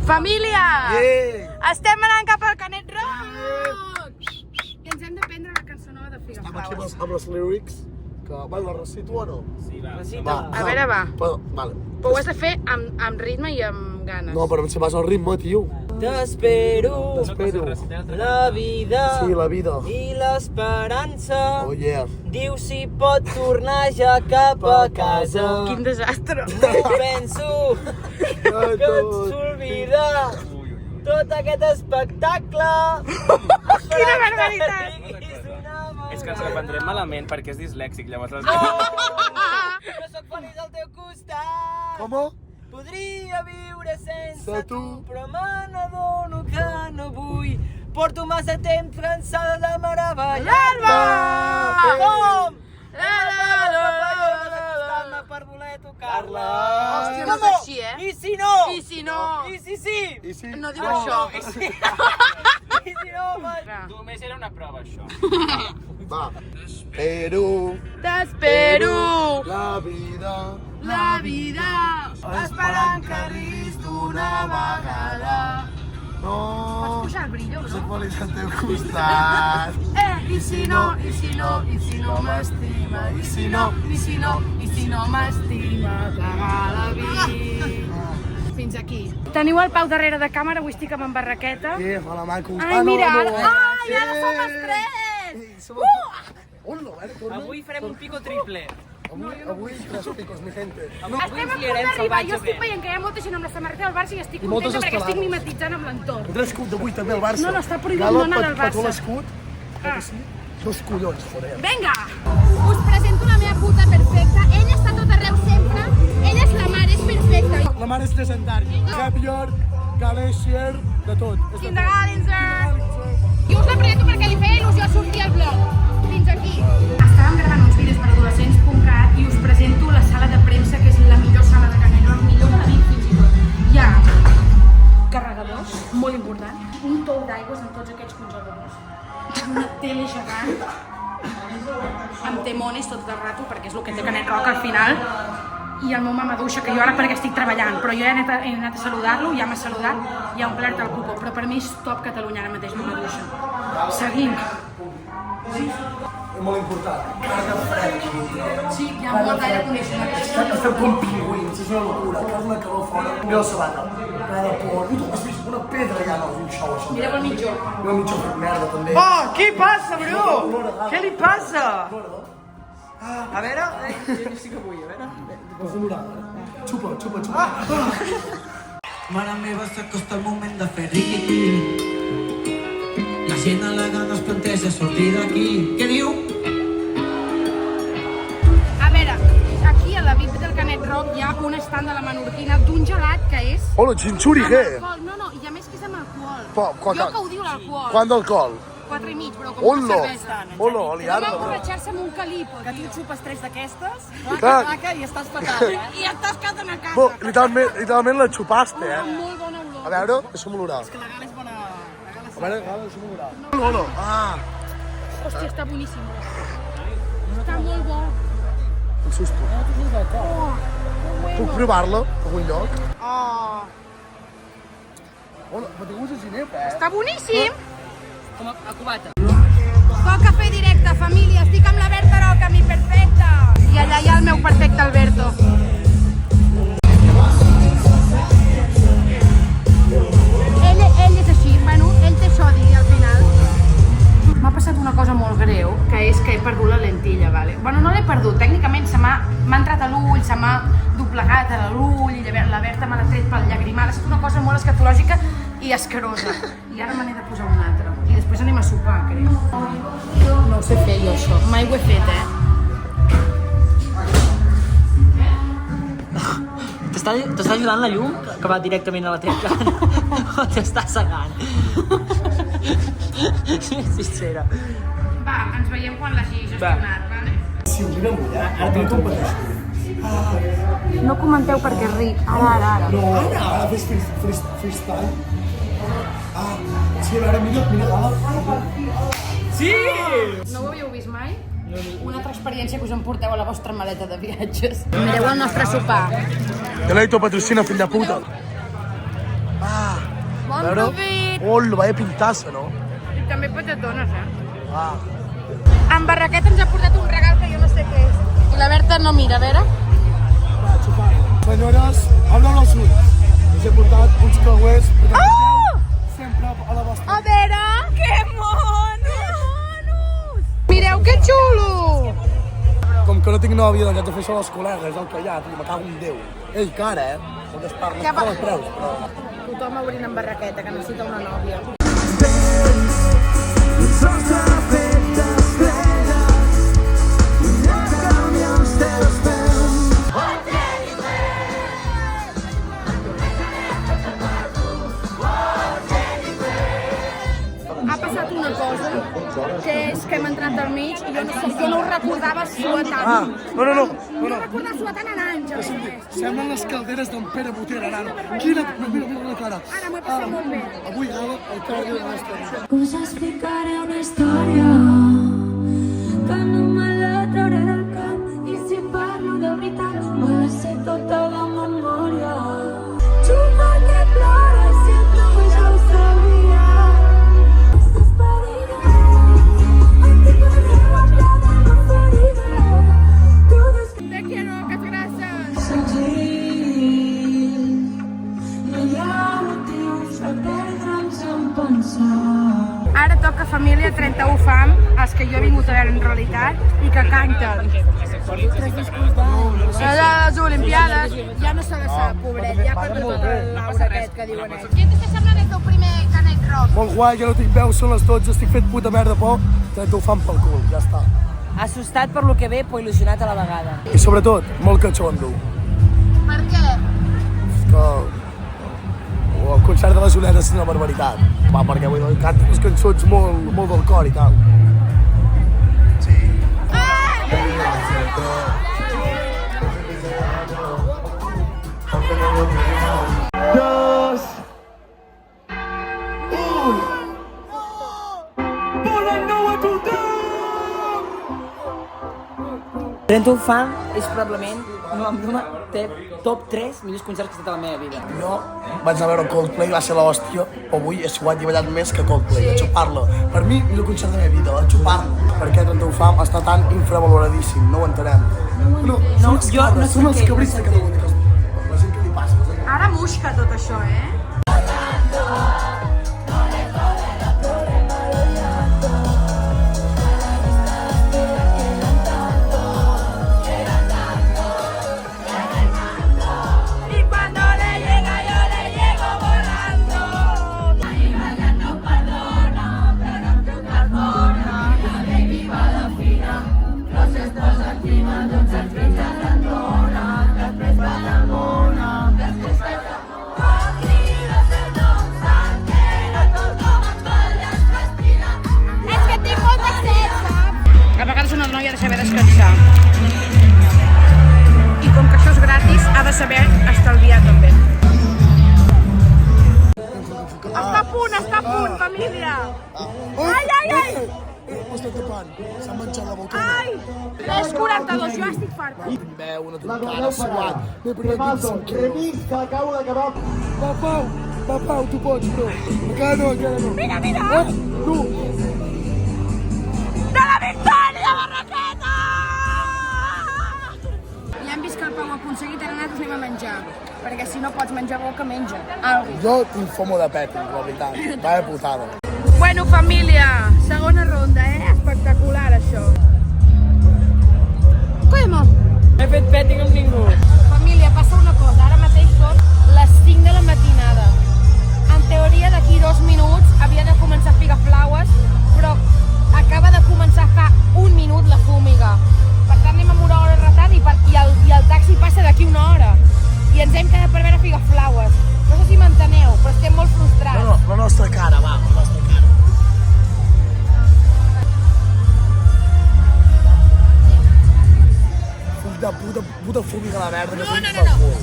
Família! Yeah! Estem anant cap al Canet Rock! I ens hem de prendre la cançó nova de Figaflaues. Amb les lyrics, que, bueno, la recito o no? Sí, va. A veure, va. Vale. Però ho has de fer amb ritme i amb ganes. No, però si vas al ritme, tio. T'espero, la vida Sí, la vida. i l'esperança. Oh, yeah. Diu si pot tornar ja cap a casa. Quin desastre. No penso que ets oblidar tot aquest espectacle. Quina barbaritat. És que ens reprendrem malament perquè és dislèxic, llavors les... No sóc feliç al teu costat. Com? Podria viure sense Se tu, tu. però me n'adono que no vull. Porto massa temps cansada de L'Alba! Com? La, Per voler tocar-la. Hòstia, no és així, eh? I si no? I si no? I si sí? I sí? No diu això. I si no? Només era una prova, això. Va. Però T'espero la vida... la vida esperant que ris d'una vegada. No... Pots pujar el brillo, Soc no? feliç al teu costat. I si no, i si no, i si no m'estima, i si no, i si no, i si no m'estima, regala-vi. Fins aquí. Teniu el Pau darrere de càmera, avui estic amb en Barraqueta. Hola, maco. Ai, mira, no, ara... Ai, ara som els tres! Hola, torna. Avui farem un pico triple. Avui tres picos, mi gente. Estem a punt d'arribar, jo estic veient que hi ha molta gent amb la samarreta del Barça i estic moltes contenta perquè estic estelades. mimetitzant amb l'entorn. Tindrà l'escut d'avui també al Barça. No, no, està prohibit no anar al Barça. Petó l'escut. Sí. Dos collons, fotem. Vinga! Us presento la meva puta perfecta. Ella està tot arreu sempre. Ella és la mare, és perfecta. La mare és legendària. Javier, Galessier, de tot. Kindergarten. Jo us la presento perquè li feia il·lusió sortir al blog. Fins aquí. Estàvem gravant uns vídeos per adolescents.cat i us presento la sala de premsa, que és la millor sala de Canet Rock, millor que la Vic fins i tot. Hi ha carregadors, molt important, un tou d'aigües amb tots aquests congeladors, una tele gegant, amb temones tot el rato, perquè és el que té Canet Rock al final, i el meu mamaduixa, que jo ara perquè estic treballant, però jo he anat a saludar-lo, ja m'ha saludat i ha omplert el cupo, però per mi és top Catalunya ara mateix mamaduixa. Seguim. És molt important. Carga fred. Sí, hi ha molt d'aire condicionat. Estem com pingüins, és una locura. Que és una calor fora. Mira la sabata. Ple de por. Has vist una pedra ja, no, és un xou això. Mireu el mitjó. Mira el mitjó fet merda, també. Oh, què passa, bro? Què li passa? A veure, jo sí que vull, a veure. Pots olorar. Xupa, xupa, xupa. Mare meva, s'acosta el moment de fer riqui. La gent a la gana es planteja sortir d'aquí. Què diu? A veure, aquí a la VIP del Canet Rock hi ha un estand de la menorquina d'un gelat que és... Hola, xinxuri, què? alcohol. No, no, i a més que és amb alcohol. Quan- Jo que ho diu l'alcohol. Quant d'alcohol? 4 i mig, però com una Hola! cervesa. Hola, Vam aliada. emborratxar-se amb un calipo. Que tu xupes 3 d'aquestes, Clar. i estàs fatal, eh? I ja estàs quedant a casa. Bo, literalment la xupaste, Amb eh? molt bona olor. A veure, deixa'm olorar. Que la gana és bona... A veure, deixa'm olorar. Hola. Ah, Hòstia, està boníssim. Està molt bo. un susto. Puc provar-la a algun lloc? Oh, Hola, m'ha tingut a ginep, eh? està boníssim. Com a cubata. Poc a fer directe, família. Estic amb la Berta Roca, mi perfecta. I allà hi ha el meu perfecte Alberto. Ell és així, bueno, ell té sodi al final. M'ha passat una cosa molt greu, que és que he perdut la lentilla, vale? Bueno, no l'he perdut, tècnicament m'ha entrat a l'ull, se m'ha doblegat a l'ull i la Berta me l'ha tret pel llagrimal. Ha estat una cosa molt escatològica i asquerosa. I ara me n'he de posar una altra. I després anem a sopar, crec. No ho sé fer jo, això. Mai ho he fet, eh? T'està ajudant la llum, que va directament a la teva cara? O t'està segant? Sí, sincera. Va, ens veiem quan l'hagi gestionat, vale? Si ho mira mullat, ara tinc competició. No comenteu perquè ric. Ara. No, ara fes freestyle. Ah, sí, a veure, mira, gala. Sí! No ho havíeu vist mai? Una altra experiència que us emporteu a la vostra maleta de viatges. Mireu el nostre sopar. Deleito patrocina, fill de puta. Ah, A veure... David. Hola, vaya pintassa, no? I també patatones, Ah. En Barraquet ens ha portat un regal que jo no sé què és. I la Berta no mira, a veure. Va, xupar. Senyores, obren els ulls. Us he portat uns creuers perquè esteu sempre a la vostra. A veure, que monos! Mireu que xulo! Com que no tinc nòvia, doncs haig de fer això als col·legues, el que hi ha, me cago en Déu. Ei, cara, el que es parla, Què va? els preus, però... Tothom obrint en Barraqueta, que necessita una nòvia. Ha passat una cosa, que és que hem entrat al mig i jo no ho recordava suatant. Ah, no. No ho recordava suatant en anys. Semblen les calderes d'en Pere Botera, nano. Mira la cara. Ara m'ho he passat molt bé. Avui gala el codi de la nostra. Us explicaré una història que no me la trauré del cap i si parlo de veritat me la sé tota de memòria. Xupa que plora si tu ja ho sabia. Estàs perida, antic la meva plana no ferida. Tu Te quiero, que gràcies. senzill, no hi ha motius per perdre'ns en pensar. Ara toca Família 31 Fam, els que jo he vingut a veure en realitat i que canten. A les Olimpiades ja no se la sap, pobret, ja ha perdut el l'aura aquest que diuen ells. Què t'està semblant el teu primer canet rock? Molt guai, ja no tinc veu, són les 12, estic fet puta merda por, t'ho fan pel cul, ja està. Assustat per lo que ve, però il·lusionat a la vegada. I sobretot, molt catxondo. Per què? Que... el concert de les Oleres és una barbaritat. Va, perquè vull dir, canta les cançons molt del cor i tal. Dos... Un... Bona nou a tothom! 31 Fam és probablement top 3 millors concerts que he estat a la meva vida. Jo vaig anar a veure Coldplay, va ser l'hòstia, però avui he suat i he ballat més que Coldplay, a xupar-la. Per mi, millor concert de la meva vida, a xupar-la. Perquè 31 Fam està tan infravaloradíssim, no ho entenem. No, són els jo no cabres, sé són els què. cabrits de Catalunya, la gent que li passa. Ara busca tot això, A vegades una noia ha de saber descansar. I com que això és gratis, ha de saber estalviar també. Està a punt, família! Ai! Ho estic tapant, s'ha menjat la boca. Ai! 3:42, jo estic farta. Veu, una trucada, suat. M'he perdut 25 quilos. que acabo d'acabar. Va, Pau, tu pots, bro. Encara no. Mira! Tu. De la victòria, Barraqueta! Ja hem vist que el Pau ha aconseguit, ara nosaltres anem a menjar. Perquè si no pots menjar boca, menja. Algo. Jo tinc fomo de peti, la veritat. Vaya putada. Bueno, família, segona ronda, espectacular, això. Collemo! No he fet petting amb ningú. Família, passa una cosa, ara mateix són les 5 de la matinada. En teoria, d'aquí 2 minuts havia de començar a figar flaues, però acaba de començar fa 1 minut la fúmiga. Per tant, anem amb una hora de retard i el taxi passa d'aquí 1 hora. I ens hem quedat per veure figar flaues. No sé si m'enteneu, però estem molt frustrats. No, la nostra cara, va, la nostra cara. Fill de puta fúmiga la merda. No.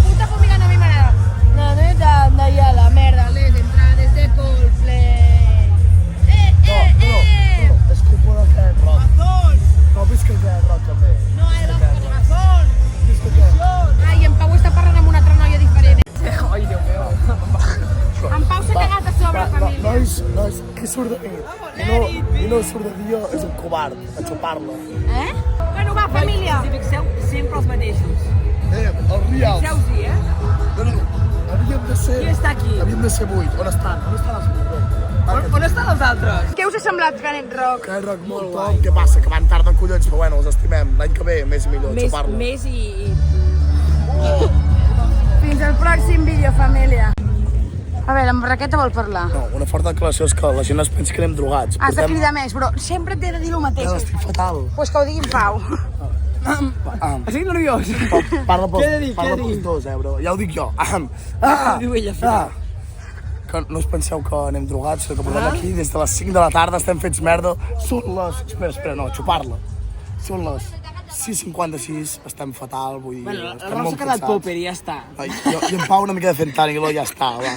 Puta fúmiga no a mi m'agrada. La neta de la merda, les entrades de Coldplay. No, és culpa del Cat Rock. No, visca el Cat Rock també. No hay dos con razón. Visca el Cat Rock. Ai, en Pau està parlant amb una altra noia diferent. Ai, Déu meu. En Pau s'ha cagat a sobre nois, qui surt de nit i no surt de dia és un covard, a xupar-la. Bueno, va, família. Si fixeu, sempre els mateixos. Els rials. Fixeu-s'hi, Bueno, havíem de ser... Qui està aquí? Havíem de ser 8. On estan? On estan els 8? On estan els altres? Què us ha semblat Canet Rock? Que rock molt top. Què passa? Que van tard de collons, però bueno, els estimem. L'any que ve, més i millor, xupar-la. Més i... Fins al pròxim vídeo, família. A veure, amb Raqueta vol parlar. No, una forta declaració és que la gent es pensa que anem drogats. Has de cridar més, però sempre t'he de dir el mateix. Estic fatal. Pues que ho digui en Pau. Estic nerviós. Parla Què he de dir, què he de pels dir? dos, bro. Ja ho dic jo. Diu ella, fila. Que no us penseu que anem drogats, que portem aquí des de les 5 de la tarda, estem fets merda. Són les... Espera, no, xupar-la. Són les 6:56, estem fatal, vull dir... Bueno, estem el Ross molt s'ha quedat cansats. popper i ja està. Ai, jo en Pau una mica de fentanilo i ja està, va.